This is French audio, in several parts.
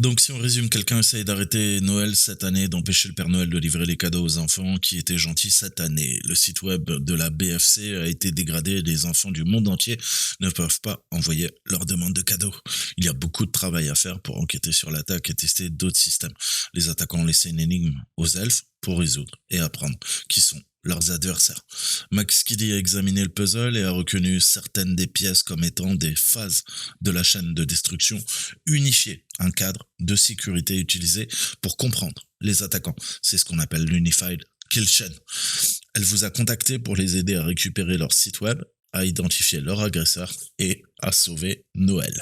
Donc, si on résume, quelqu'un essaye d'arrêter Noël cette année, d'empêcher le Père Noël de livrer les cadeaux aux enfants qui étaient gentils cette année. Le site web de la BFC a été dégradé et les enfants du monde entier ne peuvent pas envoyer leur demande de cadeaux. Il y a beaucoup de travail à faire pour enquêter sur l'attaque et tester d'autres systèmes. Les attaquants ont laissé une énigme aux elfes pour résoudre et apprendre qui sont leurs adversaires. Max Kiddy a examiné le puzzle et a reconnu certaines des pièces comme étant des phases de la chaîne de destruction unifiée, un cadre de sécurité utilisé pour comprendre les attaquants. C'est ce qu'on appelle l'Unified Kill Chain. Elle vous a contacté pour les aider à récupérer leur site web, à identifier leur agresseur et à sauver Noël.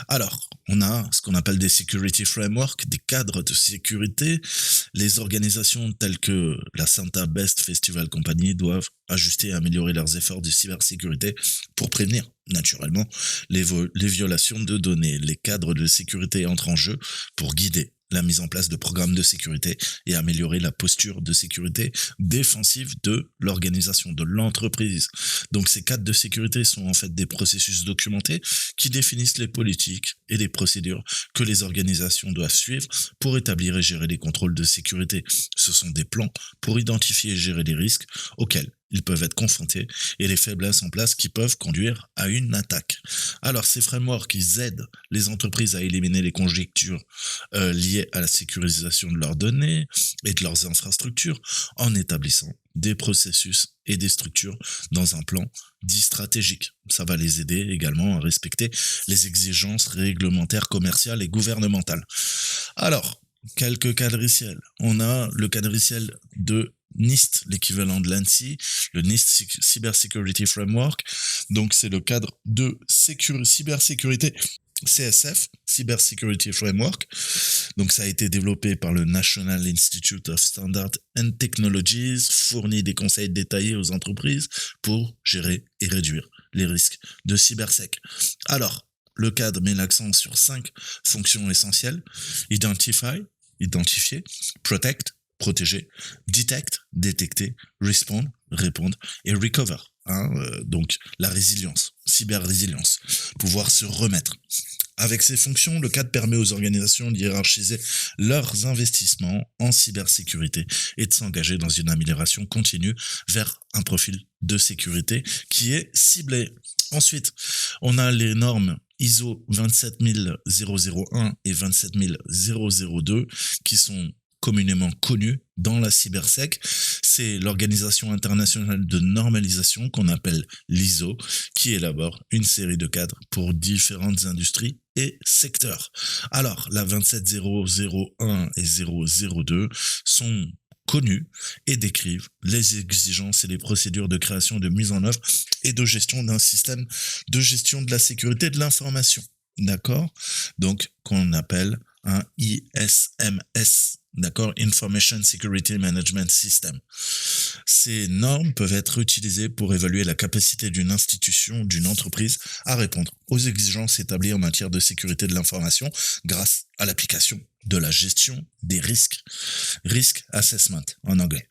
Alors, on a ce qu'on appelle des security frameworks, des cadres de sécurité. Les organisations telles que la Santa Best Festival Company doivent ajuster et améliorer leurs efforts de cybersécurité pour prévenir, naturellement, les violations de données. Les cadres de sécurité entrent en jeu pour guider la mise en place de programmes de sécurité et améliorer la posture de sécurité défensive de l'organisation, de l'entreprise. Donc ces cadres de sécurité sont en fait des processus documentés qui définissent les politiques et les procédures que les organisations doivent suivre pour établir et gérer les contrôles de sécurité. Ce sont des plans pour identifier et gérer les risques auxquels ils peuvent être confrontés et les faiblesses en place qui peuvent conduire à une attaque. Alors, ces frameworks, ils aident les entreprises à éliminer les conjectures liées à la sécurisation de leurs données et de leurs infrastructures en établissant des processus et des structures dans un plan dit stratégique. Ça va les aider également à respecter les exigences réglementaires, commerciales et gouvernementales. Alors, quelques cadriciels. On a le cadriciel de NIST, l'équivalent de l'ANSI, le NIST Cyber Security Framework. Donc, c'est le cadre de cybersécurité CSF, Cyber Security Framework. Donc, ça a été développé par le National Institute of Standards and Technologies, fournit des conseils détaillés aux entreprises pour gérer et réduire les risques de cybersec. Alors, le cadre met l'accent sur 5 fonctions essentielles. Identifier, protect, protéger, detect, détecter, respond, répondre et recover. Donc la résilience, cyber-résilience, pouvoir se remettre. Avec ces fonctions, le cadre permet aux organisations de hiérarchiser leurs investissements en cybersécurité et de s'engager dans une amélioration continue vers un profil de sécurité qui est ciblé. Ensuite, on a les normes ISO 27001 et 27002 qui sont communément connues dans la cybersec. C'est l'Organisation internationale de normalisation qu'on appelle l'ISO qui élabore une série de cadres pour différentes industries et secteurs. Alors, la 27001 et 002 sont connus et décrivent les exigences et les procédures de création, de mise en œuvre et de gestion d'un système de gestion de la sécurité de l'information. D'accord? Donc, qu'on appelle un ISMS. D'accord? Information Security Management System. Ces normes peuvent être utilisées pour évaluer la capacité d'une institution, d'une entreprise à répondre aux exigences établies en matière de sécurité de l'information grâce à l'application de la gestion des risques. Risk Assessment en anglais.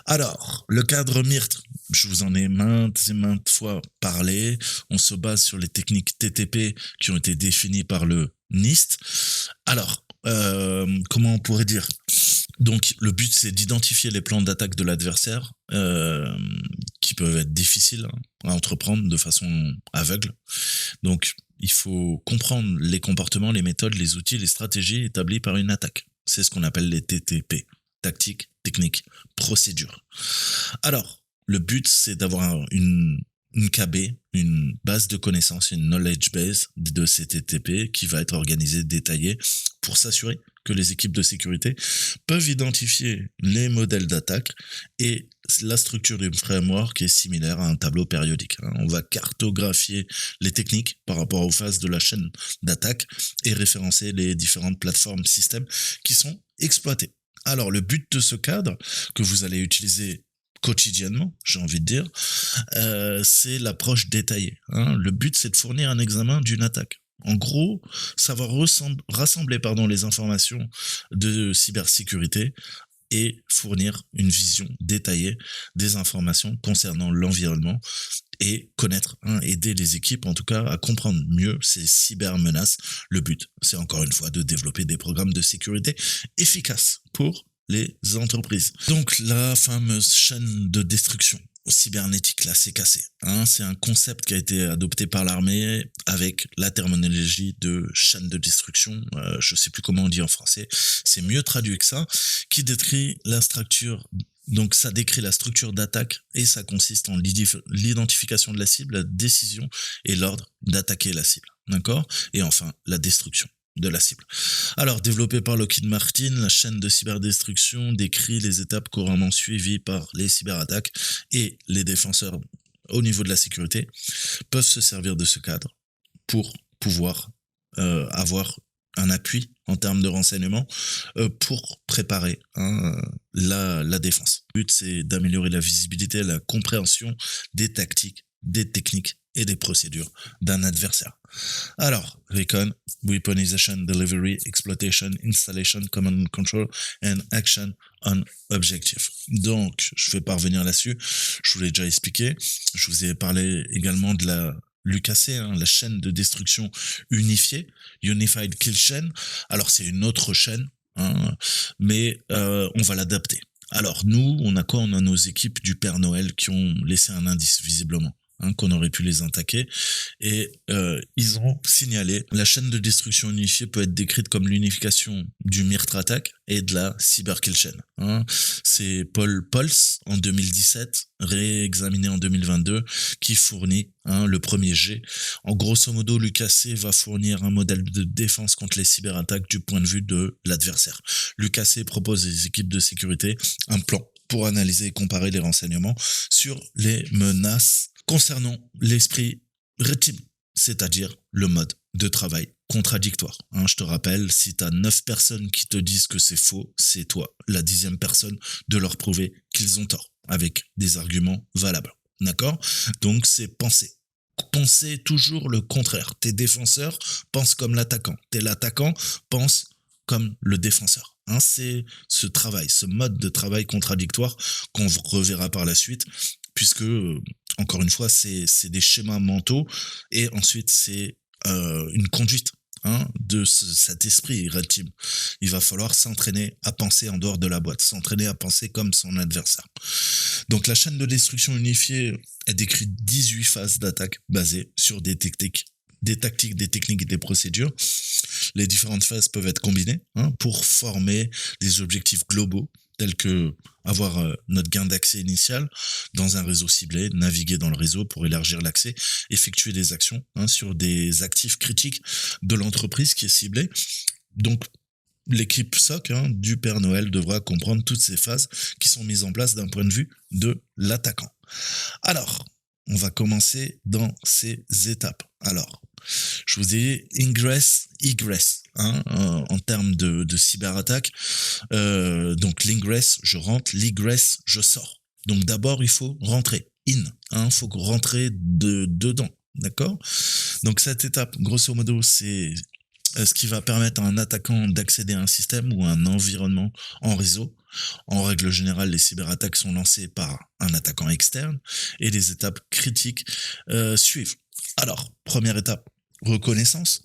Alors, le cadre MIRT, je vous en ai maintes et maintes fois parlé. On se base sur les techniques TTP qui ont été définies par le NIST. Alors, comment on pourrait dire? Donc, le but, c'est d'identifier les plans d'attaque de l'adversaire qui peuvent être difficiles à entreprendre de façon aveugle. Donc, il faut comprendre les comportements, les méthodes, les outils, les stratégies établies par une attaque. C'est ce qu'on appelle les TTP. Tactique, technique, procédure. Alors, le but, c'est d'avoir une KB, une base de connaissances, une knowledge base de ces TTP qui va être organisée, détaillée pour s'assurer que les équipes de sécurité peuvent identifier les modèles d'attaque et la structure du framework est similaire à un tableau périodique. On va cartographier les techniques par rapport aux phases de la chaîne d'attaque et référencer les différentes plateformes systèmes qui sont exploitées. Alors, le but de ce cadre que vous allez utiliser quotidiennement, j'ai envie de dire, c'est l'approche détaillée. Le but, c'est de fournir un examen d'une attaque. En gros, ça va rassembler les informations de cybersécurité et fournir une vision détaillée des informations concernant l'environnement et connaître, aider les équipes en tout cas à comprendre mieux ces cybermenaces. Le but, c'est encore une fois de développer des programmes de sécurité efficaces pour les entreprises. Donc la fameuse chaîne de destruction cybernétique, la CKC, c'est un concept qui a été adopté par l'armée avec la terminologie de chaîne de destruction, je sais plus comment on dit en français, c'est mieux traduit que ça, qui décrit la structure. Donc ça décrit la structure d'attaque et ça consiste en l'identification de la cible, la décision et l'ordre d'attaquer la cible, d'accord ? Et enfin, la destruction de la cible. Alors, développé par Lockheed Martin, la chaîne de cyberdestruction décrit les étapes couramment suivies par les cyberattaques et les défenseurs au niveau de la sécurité peuvent se servir de ce cadre pour pouvoir avoir un appui en termes de renseignement pour préparer la défense. Le but, c'est d'améliorer la visibilité, la compréhension des tactiques, des techniques et des procédures d'un adversaire. Alors, Recon, Weaponization, Delivery, Exploitation, Installation, Command and Control, and Action on Objective. Donc, je vais pas revenir là-dessus, je vous l'ai déjà expliqué, je vous ai parlé également de la l'UKC, la chaîne de destruction unifiée, Unified Kill Chain. Alors, c'est une autre chaîne, mais on va l'adapter. Alors, nous, on a quoi ? On a nos équipes du Père Noël qui ont laissé un indice, visiblement, qu'on aurait pu les attaquer, et ils ont signalé la chaîne de destruction unifiée peut être décrite comme l'unification du Mirth Attack et de la Cyber Kill Chain. C'est Paul Pulse en 2017, réexaminé en 2022, qui fournit le premier G. En grosso modo, l'UKC va fournir un modèle de défense contre les cyberattaques du point de vue de l'adversaire. L'UKC propose aux équipes de sécurité un plan pour analyser et comparer les renseignements sur les menaces concernant l'esprit Red Team, c'est-à-dire le mode de travail contradictoire. Je te rappelle, si tu as 9 personnes qui te disent que c'est faux, c'est toi, la 10e personne, de leur prouver qu'ils ont tort, avec des arguments valables. D'accord ? Donc c'est penser. Pensez toujours le contraire. Tes défenseurs pensent comme l'attaquant. L'attaquant pense comme le défenseur. C'est ce travail, ce mode de travail contradictoire qu'on reverra par la suite, puisque, encore une fois, c'est des schémas mentaux, et ensuite c'est une conduite de cet esprit Red Team. Il va falloir s'entraîner à penser en dehors de la boîte, s'entraîner à penser comme son adversaire. Donc la chaîne de destruction unifiée, elle décrit 18 phases d'attaque basées sur des tactiques, des techniques et des procédures. Les différentes phases peuvent être combinées pour former des objectifs globaux tels que avoir notre gain d'accès initial dans un réseau ciblé, naviguer dans le réseau pour élargir l'accès, effectuer des actions sur des actifs critiques de l'entreprise qui est ciblée. Donc, l'équipe SOC du Père Noël devra comprendre toutes ces phases qui sont mises en place d'un point de vue de l'attaquant. Alors, on va commencer dans ces étapes. Alors, je vous ai dit ingress, egress, en termes de cyberattaque. Donc l'ingress, je rentre, l'egress, je sors. Donc d'abord, il faut rentrer, il faut rentrer dedans, d'accord ? Donc cette étape, grosso modo, c'est ce qui va permettre à un attaquant d'accéder à un système ou à un environnement en réseau. En règle générale, les cyberattaques sont lancées par un attaquant externe et les étapes critiques suivent. Alors, première étape, reconnaissance.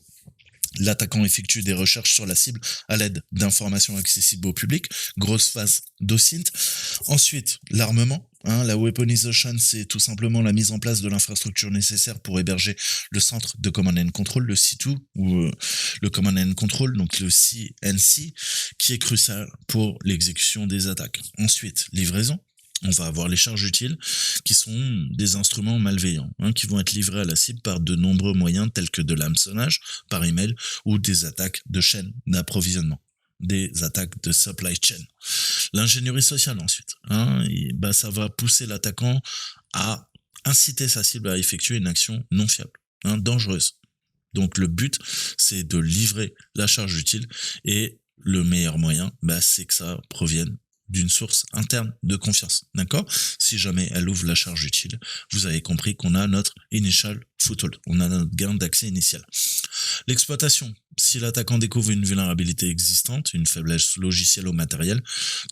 L'attaquant effectue des recherches sur la cible à l'aide d'informations accessibles au public. Grosse phase d'OSINT. Ensuite, l'armement. La weaponization, c'est tout simplement la mise en place de l'infrastructure nécessaire pour héberger le centre de command and control, le C2, ou le command and control, donc le CNC, qui est crucial pour l'exécution des attaques. Ensuite, livraison. On va avoir les charges utiles qui sont des instruments malveillants qui vont être livrés à la cible par de nombreux moyens tels que de l'hameçonnage par email ou des attaques de chaîne d'approvisionnement, des attaques de supply chain. L'ingénierie sociale ensuite, ça va pousser l'attaquant à inciter sa cible à effectuer une action non fiable, dangereuse. Donc le but, c'est de livrer la charge utile et le meilleur moyen, c'est que ça provienne d'une source interne de confiance, d'accord ? Si jamais elle ouvre la charge utile, vous avez compris qu'on a notre initial foothold, on a notre gain d'accès initial. L'exploitation. Si l'attaquant découvre une vulnérabilité existante, une faiblesse logicielle ou matérielle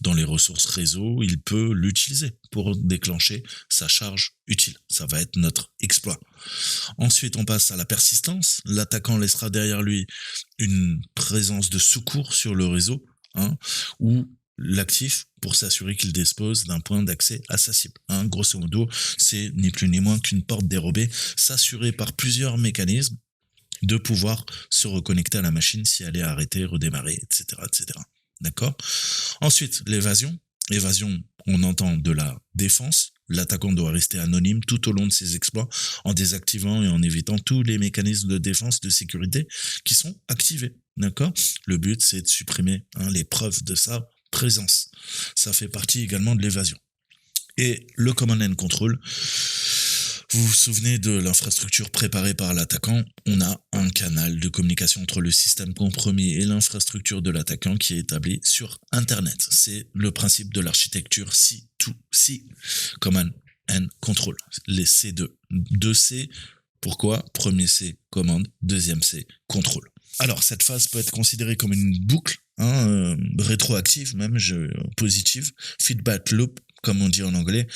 dans les ressources réseau, il peut l'utiliser pour déclencher sa charge utile. Ça va être notre exploit. Ensuite, on passe à la persistance. L'attaquant laissera derrière lui une présence de secours sur le réseau, ou l'actif pour s'assurer qu'il dispose d'un point d'accès à sa cible. Grosso modo, c'est ni plus ni moins qu'une porte dérobée, s'assurer par plusieurs mécanismes de pouvoir se reconnecter à la machine si elle est arrêtée, redémarrer, etc., etc. D'accord ? Ensuite, l'évasion. Évasion, on entend de la défense. L'attaquant doit rester anonyme tout au long de ses exploits en désactivant et en évitant tous les mécanismes de défense, de sécurité qui sont activés. D'accord ? Le but, c'est de supprimer les preuves de sa présence. Ça fait partie également de l'évasion. Et le command and control, vous vous souvenez de l'infrastructure préparée par l'attaquant? On a un canal de communication entre le système compromis et l'infrastructure de l'attaquant qui est établi sur Internet. C'est le principe de l'architecture C2C, command and control, les C2. 2C, pourquoi? Premier C, commande, deuxième C, contrôle. Alors, cette phase peut être considérée comme une boucle, rétroactive même, positive, feedback loop, comme on dit en anglais.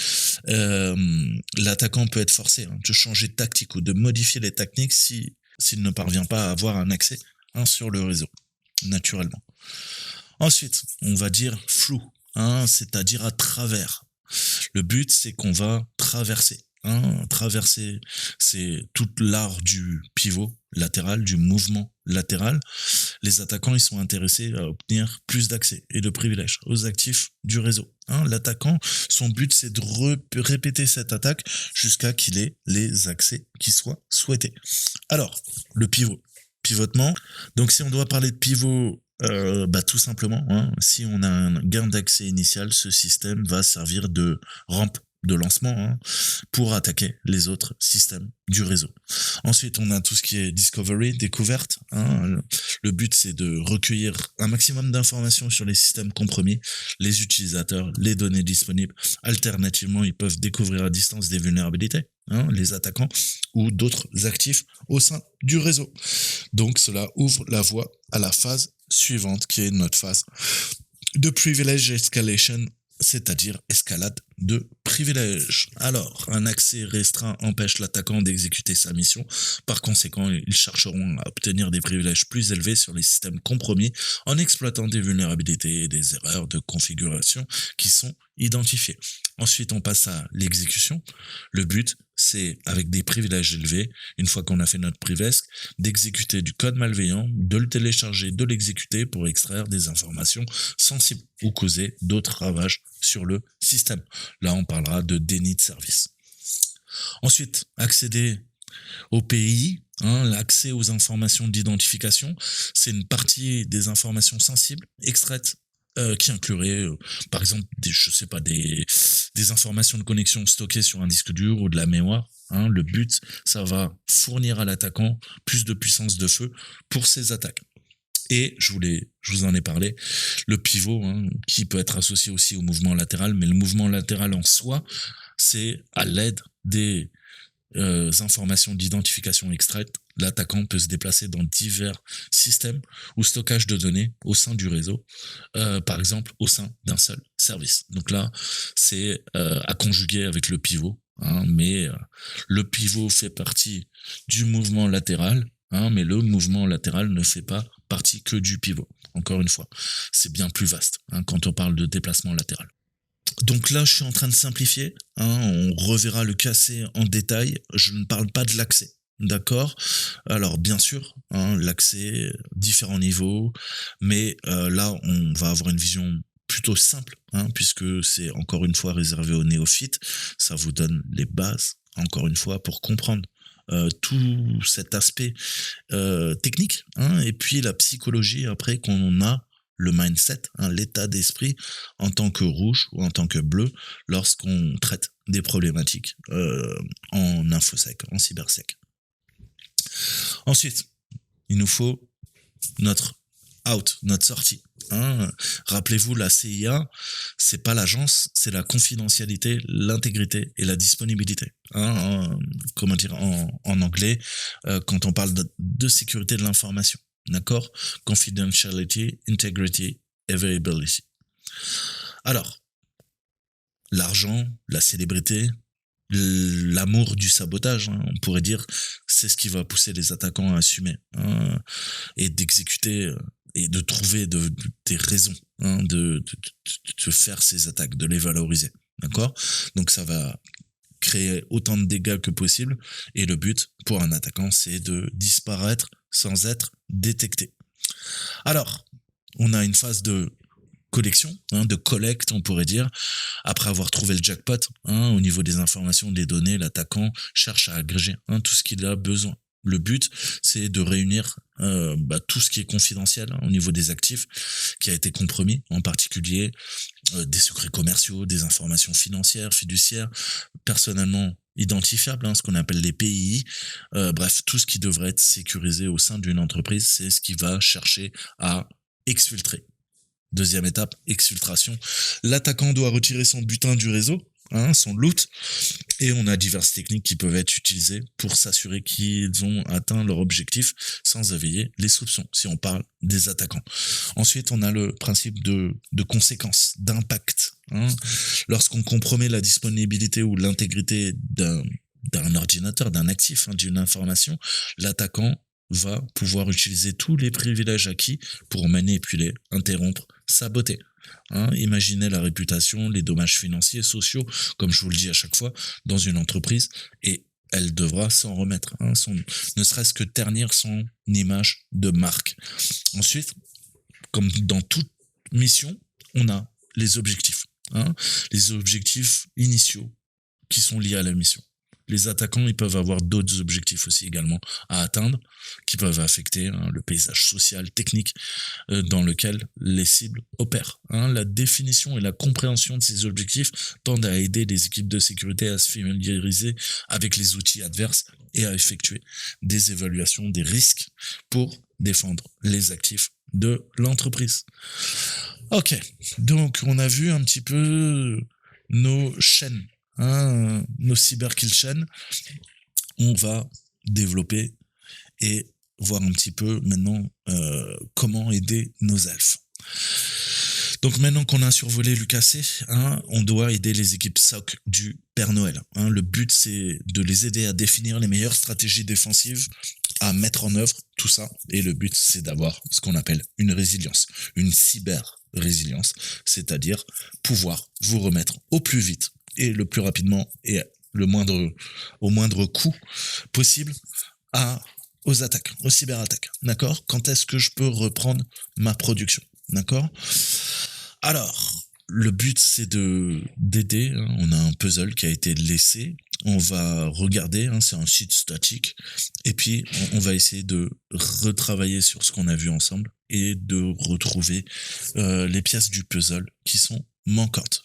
L'attaquant peut être forcé de changer de tactique ou de modifier les techniques s'il ne parvient pas à avoir un accès sur le réseau, naturellement. Ensuite, on va dire flou, c'est-à-dire à travers. Le but, c'est qu'on va traverser. Traverser, c'est tout l'art du pivot latéral, du mouvement latéral. Les attaquants, ils sont intéressés à obtenir plus d'accès et de privilèges aux actifs du réseau. L'attaquant, son but, c'est de répéter cette attaque jusqu'à qu'il ait les accès qui soient souhaités. Alors, le pivot. Pivotement. Donc, si on doit parler de pivot, tout simplement, si on a un gain d'accès initial, ce système va servir de rampe de lancement pour attaquer les autres systèmes du réseau. Ensuite, on a tout ce qui est discovery, découverte. Le but, c'est de recueillir un maximum d'informations sur les systèmes compromis, les utilisateurs, les données disponibles. Alternativement, ils peuvent découvrir à distance des vulnérabilités, les attaquants ou d'autres actifs au sein du réseau. Donc, cela ouvre la voie à la phase suivante, qui est notre phase de privilege escalation, c'est-à-dire escalade de privilèges. Alors, un accès restreint empêche l'attaquant d'exécuter sa mission. Par conséquent, ils chercheront à obtenir des privilèges plus élevés sur les systèmes compromis en exploitant des vulnérabilités et des erreurs de configuration qui sont identifiées. Ensuite, on passe à l'exécution. Le but, c'est, avec des privilèges élevés, une fois qu'on a fait notre privesc, d'exécuter du code malveillant, de le télécharger, de l'exécuter pour extraire des informations sensibles ou causer d'autres ravages sur le système. Là, on parlera de déni de service. Ensuite, accéder au PI, l'accès aux informations d'identification, c'est une partie des informations sensibles extraites qui inclurait, par exemple, des informations de connexion stockées sur un disque dur ou de la mémoire. Le but, ça va fournir à l'attaquant plus de puissance de feu pour ses attaques. Et je vous en ai parlé, le pivot, qui peut être associé aussi au mouvement latéral, mais le mouvement latéral en soi, c'est à l'aide des informations d'identification extraites, l'attaquant peut se déplacer dans divers systèmes ou stockage de données au sein du réseau, par exemple au sein d'un seul service. Donc là, c'est à conjuguer avec le pivot, mais le pivot fait partie du mouvement latéral, mais le mouvement latéral ne fait pas partie que du pivot. Encore une fois, c'est bien plus vaste quand on parle de déplacement latéral. Donc là, je suis en train de simplifier. On reverra le cassé en détail. Je ne parle pas de l'accès. D'accord ? Alors, bien sûr, l'accès, différents niveaux. Mais là, on va avoir une vision plutôt simple, puisque c'est encore une fois réservé aux néophytes. Ça vous donne les bases, encore une fois, pour comprendre tout cet aspect technique. Et puis la psychologie, après, qu'on a le mindset, l'état d'esprit en tant que rouge ou en tant que bleu lorsqu'on traite des problématiques en infosec, en cybersec. Ensuite, il nous faut notre sortie. Hein. Rappelez-vous, la CIA, c'est pas l'agence, c'est la confidentialité, l'intégrité et la disponibilité. Hein, comment dire en anglais, quand on parle de sécurité de l'information. D'accord? Confidentiality, integrity, availability. Alors, l'argent, la célébrité, l'amour du sabotage, hein, on pourrait dire, c'est ce qui va pousser les attaquants à assumer, hein, et d'exécuter et de trouver des raisons, hein, de faire ces attaques, de les valoriser. D'accord? Donc ça va créer autant de dégâts que possible, et le but pour un attaquant, c'est de disparaître sans être détecté. Alors, on a une phase de collection, hein, de collecte, on pourrait dire. Après avoir trouvé le jackpot, hein, au niveau des informations, des données, l'attaquant cherche à agréger, hein, tout ce qu'il a besoin. Le but, c'est de réunir tout ce qui est confidentiel, hein, au niveau des actifs qui a été compromis, en particulier des secrets commerciaux, des informations financières, fiduciaires, personnellement identifiables, hein, ce qu'on appelle les PII. Bref, tout ce qui devrait être sécurisé au sein d'une entreprise, c'est ce qui va chercher à exfiltrer. Deuxième étape, exfiltration. L'attaquant doit retirer son butin du réseau, hein, son loot, et on a diverses techniques qui peuvent être utilisées pour s'assurer qu'ils ont atteint leur objectif sans éveiller les soupçons, si on parle des attaquants. Ensuite, on a le principe de conséquence, d'impact. Hein. Lorsqu'on compromet la disponibilité ou l'intégrité d'un ordinateur, d'un actif, hein, d'une information, l'attaquant va pouvoir utiliser tous les privilèges acquis pour manipuler, interrompre, saboter. Hein, imaginez la réputation, les dommages financiers, sociaux, comme je vous le dis à chaque fois, dans une entreprise, et elle devra s'en remettre, hein, ne serait-ce que ternir son image de marque. Ensuite, comme dans toute mission, on a les objectifs, hein, les objectifs initiaux qui sont liés à la mission. Les attaquants, ils peuvent avoir d'autres objectifs aussi également à atteindre, qui peuvent affecter, hein, le paysage social, technique, dans lequel les cibles opèrent. Hein. La définition et la compréhension de ces objectifs tendent à aider les équipes de sécurité à se familiariser avec les outils adverses et à effectuer des évaluations des risques pour défendre les actifs de l'entreprise. Ok, donc on a vu un petit peu nos chaînes, hein, nos cyberkill chaînes. On va développer et voir un petit peu maintenant comment aider nos elfes. Donc maintenant qu'on a survolé l'UKC, hein, on doit aider les équipes SOC du Père Noël. Hein. Le but, c'est de les aider à définir les meilleures stratégies défensives, à mettre en œuvre tout ça. Et le but, c'est d'avoir ce qu'on appelle une résilience, une cyber-résilience, c'est-à-dire pouvoir vous remettre au plus vite et le plus rapidement et au moindre coût possible aux attaques, aux cyberattaques. D'accord? Quand est-ce que je peux reprendre ma production? D'accord? Alors, le but, c'est d'aider. Hein. On a un puzzle qui a été laissé. On va regarder, hein, c'est un site statique. Et puis, on va essayer de retravailler sur ce qu'on a vu ensemble et de retrouver les pièces du puzzle qui sont manquantes.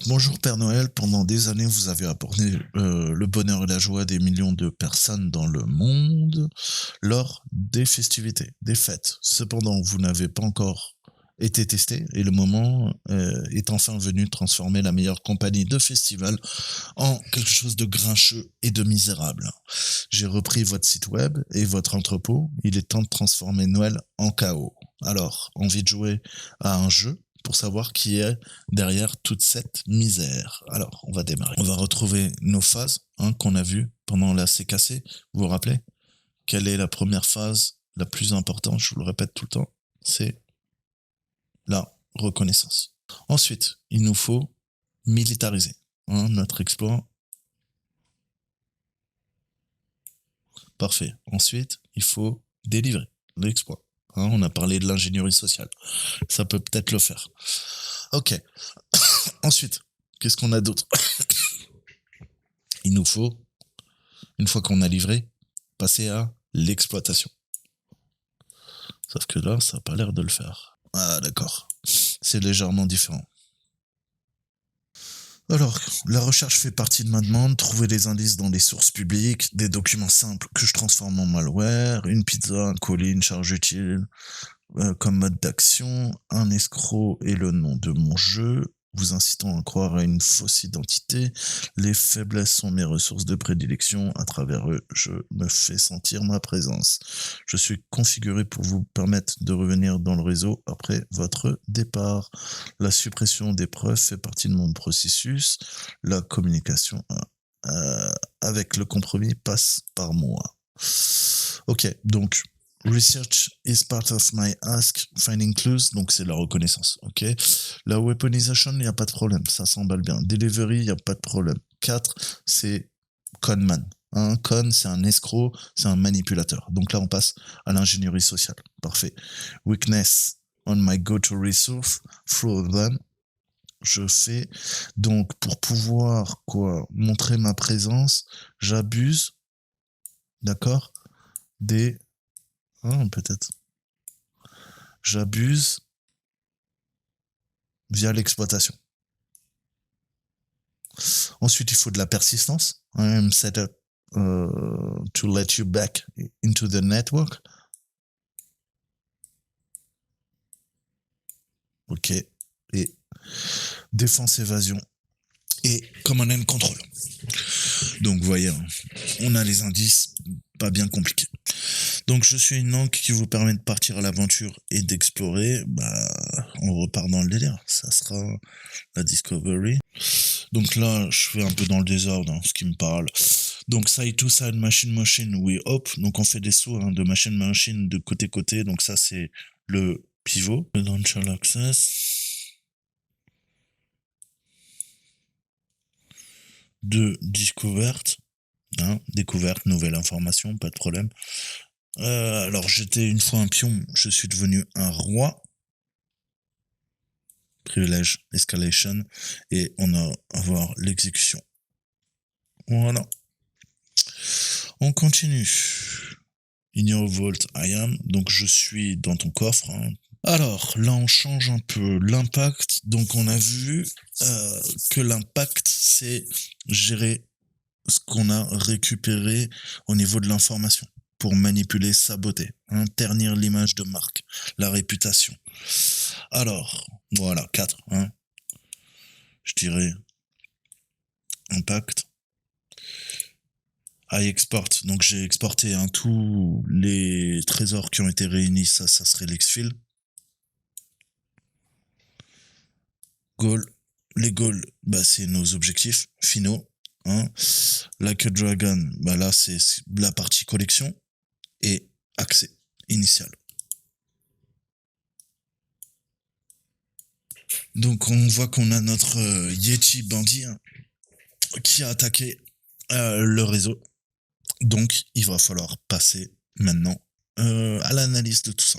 Bonjour Père Noël, pendant des années vous avez apporté le bonheur et la joie des millions de personnes dans le monde lors des festivités, des fêtes. Cependant, vous n'avez pas encore été testé et le moment est enfin venu de transformer la meilleure compagnie de festival en quelque chose de grincheux et de misérable. J'ai repris votre site web et votre entrepôt, il est temps de transformer Noël en chaos. Alors, envie de jouer à un jeu pour savoir qui est derrière toute cette misère. Alors, on va démarrer. On va retrouver nos phases, hein, qu'on a vues pendant la CKC. Vous vous rappelez? Quelle est la première phase la plus importante? Je vous le répète tout le temps. C'est la reconnaissance. Ensuite, il nous faut militariser, hein, notre exploit. Parfait. Ensuite, il faut délivrer l'exploit. Hein, on a parlé de l'ingénierie sociale. Ça peut peut-être le faire. Ok. Ensuite, qu'est-ce qu'on a d'autre? Il nous faut, une fois qu'on a livré, passer à l'exploitation. Sauf que là, ça n'a pas l'air de le faire. Ah, d'accord. C'est légèrement différent. Alors, la recherche fait partie de ma demande, trouver des indices dans des sources publiques, des documents simples que je transforme en malware, une pizza, un colis, une charge utile. comme mode d'action, un escroc est le nom de mon jeu, vous incitant à croire à une fausse identité. Les faiblesses sont mes ressources de prédilection. À travers eux, je me fais sentir ma présence. Je suis configuré pour vous permettre de revenir dans le réseau après votre départ. La suppression des preuves fait partie de mon processus. La communication avec le compromis passe par moi. Ok, donc research is part of my ask, finding clues, donc c'est la reconnaissance, ok. La weaponization, il n'y a pas de problème, ça s'emballe bien. Delivery, il n'y a pas de problème. 4, c'est conman. Un con, c'est un escroc, c'est un manipulateur. Donc là, on passe à l'ingénierie sociale. Parfait. Weakness on my go-to resource, through them. Je fais donc pour pouvoir montrer ma présence, j'abuse, d'accord, des peut-être j'abuse via l'exploitation. Ensuite, il faut de la persistance. I am set up to let you back into the network. Ok. Et défense évasion et command and control. Donc, vous voyez, on a les indices, pas bien compliqués. Donc, je suis une langue qui vous permet de partir à l'aventure et d'explorer. On repart dans le délire. Ça sera la Discovery. Donc là, je fais un peu dans le désordre, ce qui me parle. Donc, side to side, machine, we hop. Donc, on fait des sauts de machine de côté. Donc, ça, c'est le pivot. Le launcher access. De découverte. Découverte, nouvelle information, pas de problème. Alors, j'étais une fois un pion, je suis devenu un roi. Privilège, escalation, et on a à voir l'exécution. Voilà. On continue. In your vault, I am. Donc, je suis dans ton coffre. Alors, là, on change un peu l'impact. Donc, on a vu que l'impact, c'est gérer ce qu'on a récupéré au niveau de l'information pour manipuler, saboter, ternir l'image de marque, la réputation. Alors, voilà, 4. Je dirais impact. I export, donc j'ai exporté tous les trésors qui ont été réunis, ça serait l'exfil. Goal, les goals, c'est nos objectifs finaux. Like a Dragon, là c'est la partie collection et accès initial. Donc on voit qu'on a notre Yeti bandit qui a attaqué le réseau. Donc il va falloir passer maintenant à l'analyse de tout ça.